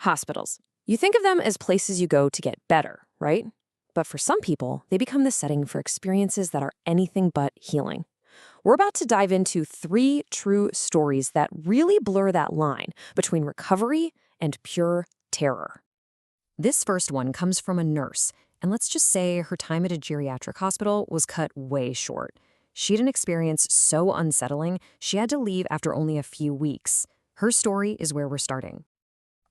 Hospitals. You think of them as places you go to get better, right? But for some people, they become the setting for experiences that are anything but healing. We're about to dive into 3 true stories that really blur that line between recovery and pure terror. This first one comes from a nurse, and let's just say her time at a geriatric hospital was cut way short. She had an experience so unsettling, she had to leave after only a few weeks. Her story is where we're starting.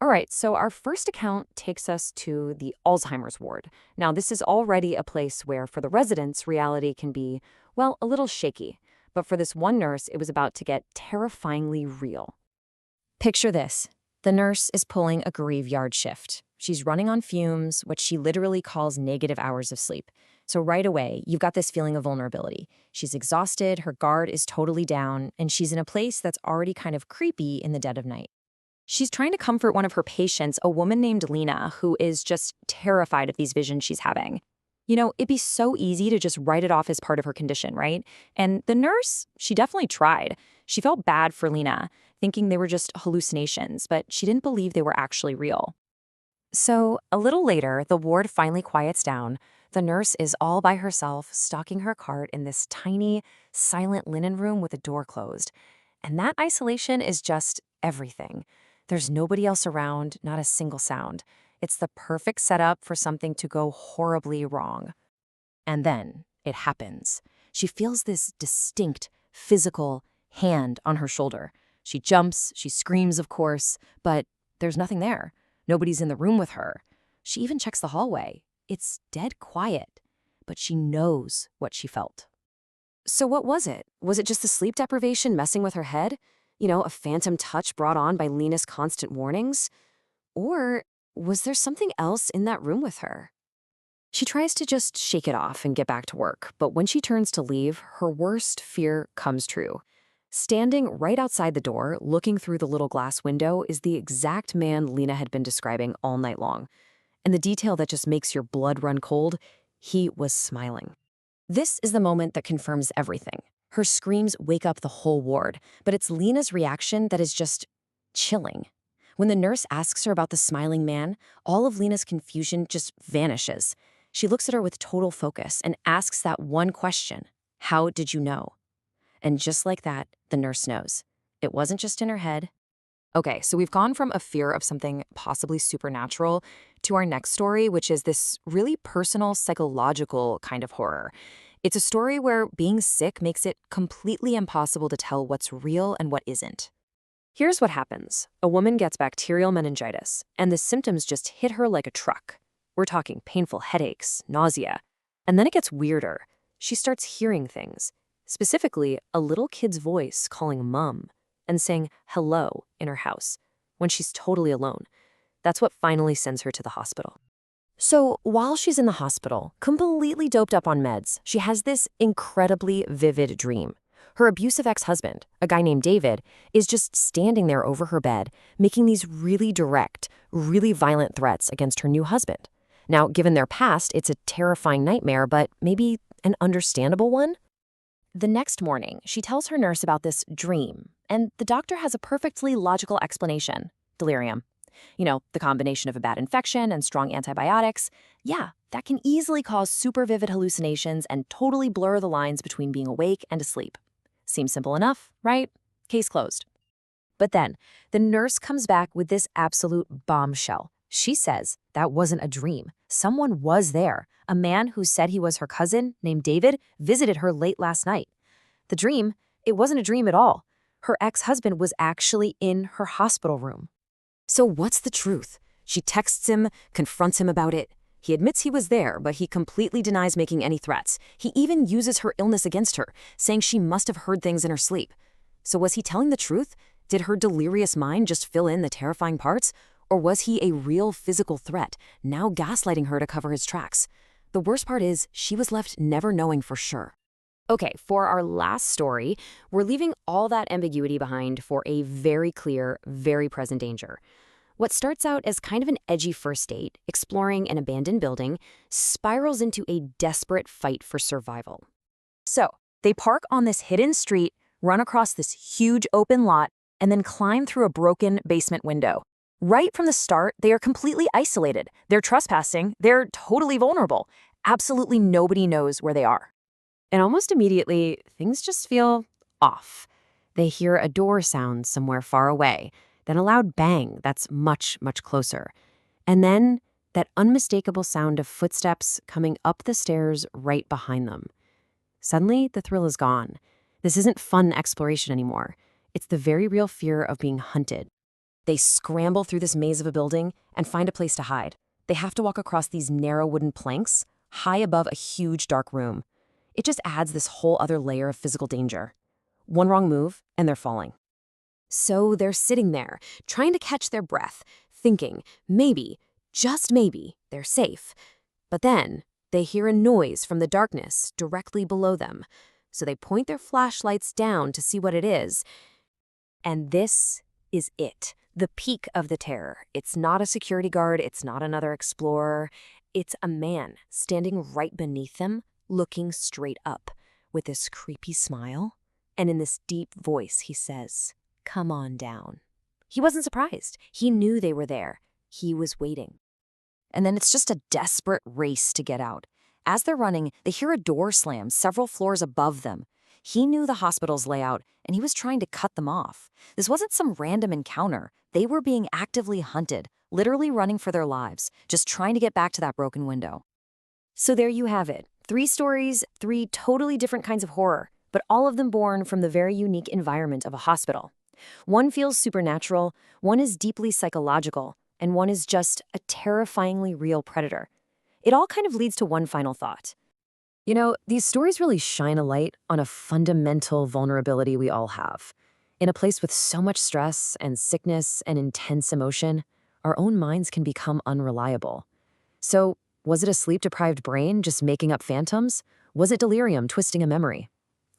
All right, so our first account takes us to the Alzheimer's ward. Now, this is already a place where, for the residents, reality can be, well, a little shaky. But for this one nurse, it was about to get terrifyingly real. Picture this. The nurse is pulling a graveyard shift. She's running on fumes, what she literally calls negative hours of sleep. So right away, you've got this feeling of vulnerability. She's exhausted, her guard is totally down, and she's in a place that's already kind of creepy in the dead of night. She's trying to comfort one of her patients, a woman named Lena, who is just terrified of these visions she's having. You know, it'd be so easy to just write it off as part of her condition, right? And the nurse, she definitely tried. She felt bad for Lena, thinking they were just hallucinations, but she didn't believe they were actually real. So, a little later, the ward finally quiets down. The nurse is all by herself, stalking her cart in this tiny, silent linen room with the door closed. And that isolation is just everything. There's nobody else around, not a single sound. It's the perfect setup for something to go horribly wrong. And then it happens. She feels this distinct, physical hand on her shoulder. She jumps, she screams, of course, but there's nothing there. Nobody's in the room with her. She even checks the hallway. It's dead quiet, but she knows what she felt. So what was it? Was it just the sleep deprivation messing with her head? You know, a phantom touch brought on by Lena's constant warnings? Or was there something else in that room with her? She tries to just shake it off and get back to work, but when she turns to leave, her worst fear comes true. Standing right outside the door, looking through the little glass window, is the exact man Lena had been describing all night long. And the detail that just makes your blood run cold, he was smiling. This is the moment that confirms everything. Her screams wake up the whole ward, but it's Lena's reaction that is just chilling. When the nurse asks her about the smiling man, all of Lena's confusion just vanishes. She looks at her with total focus and asks that one question: how did you know? And just like that, the nurse knows. It wasn't just in her head. Okay, so we've gone from a fear of something possibly supernatural to our next story, which is this really personal, psychological kind of horror. It's a story where being sick makes it completely impossible to tell what's real and what isn't. Here's what happens. A woman gets bacterial meningitis, and the symptoms just hit her like a truck. We're talking painful headaches, nausea. And then it gets weirder. She starts hearing things, specifically a little kid's voice calling mom and saying hello in her house when she's totally alone. That's what finally sends her to the hospital. So while she's in the hospital, completely doped up on meds, she has this incredibly vivid dream. Her abusive ex-husband, a guy named David, is just standing there over her bed, making these really direct, really violent threats against her new husband. Now, given their past, it's a terrifying nightmare, but maybe an understandable one? The next morning, she tells her nurse about this dream, and the doctor has a perfectly logical explanation: delirium. You know, the combination of a bad infection and strong antibiotics. Yeah, that can easily cause super vivid hallucinations and totally blur the lines between being awake and asleep. Seems simple enough, right? Case closed. But then, the nurse comes back with this absolute bombshell. She says that wasn't a dream. Someone was there. A man who said he was her cousin, named David, visited her late last night. The dream, it wasn't a dream at all. Her ex-husband was actually in her hospital room. So what's the truth? She texts him, confronts him about it. He admits he was there, but he completely denies making any threats. He even uses her illness against her, saying she must have heard things in her sleep. So was he telling the truth? Did her delirious mind just fill in the terrifying parts? Or was he a real physical threat, now gaslighting her to cover his tracks? The worst part is, she was left never knowing for sure. Okay, for our last story, we're leaving all that ambiguity behind for a very clear, very present danger. What starts out as kind of an edgy first date, exploring an abandoned building, spirals into a desperate fight for survival. So, they park on this hidden street, run across this huge open lot, and then climb through a broken basement window. Right from the start, they are completely isolated. They're trespassing. They're totally vulnerable. Absolutely nobody knows where they are. And almost immediately, things just feel off. They hear a door sound somewhere far away, then a loud bang that's much, much closer. And then that unmistakable sound of footsteps coming up the stairs right behind them. Suddenly, the thrill is gone. This isn't fun exploration anymore. It's the very real fear of being hunted. They scramble through this maze of a building and find a place to hide. They have to walk across these narrow wooden planks, high above a huge dark room. It just adds this whole other layer of physical danger. One wrong move, and they're falling. So they're sitting there, trying to catch their breath, thinking, maybe, just maybe, they're safe. But then, they hear a noise from the darkness directly below them. So they point their flashlights down to see what it is. And this is it, the peak of the terror. It's not a security guard, it's not another explorer. It's a man standing right beneath them, looking straight up, with this creepy smile. And in this deep voice, he says, "Come on down." He wasn't surprised. He knew they were there. He was waiting. And then it's just a desperate race to get out. As they're running, they hear a door slam several floors above them. He knew the hospital's layout, and he was trying to cut them off. This wasn't some random encounter. They were being actively hunted, literally running for their lives, just trying to get back to that broken window. So there you have it. 3 stories, 3 totally different kinds of horror, but all of them born from the very unique environment of a hospital. One feels supernatural, one is deeply psychological, and one is just a terrifyingly real predator. It all kind of leads to one final thought. You know, these stories really shine a light on a fundamental vulnerability we all have. In a place with so much stress and sickness and intense emotion, our own minds can become unreliable. So, was it a sleep-deprived brain just making up phantoms? Was it delirium twisting a memory?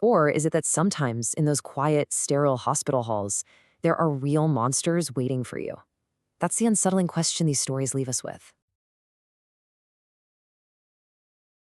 Or is it that sometimes in those quiet, sterile hospital halls, there are real monsters waiting for you? That's the unsettling question these stories leave us with.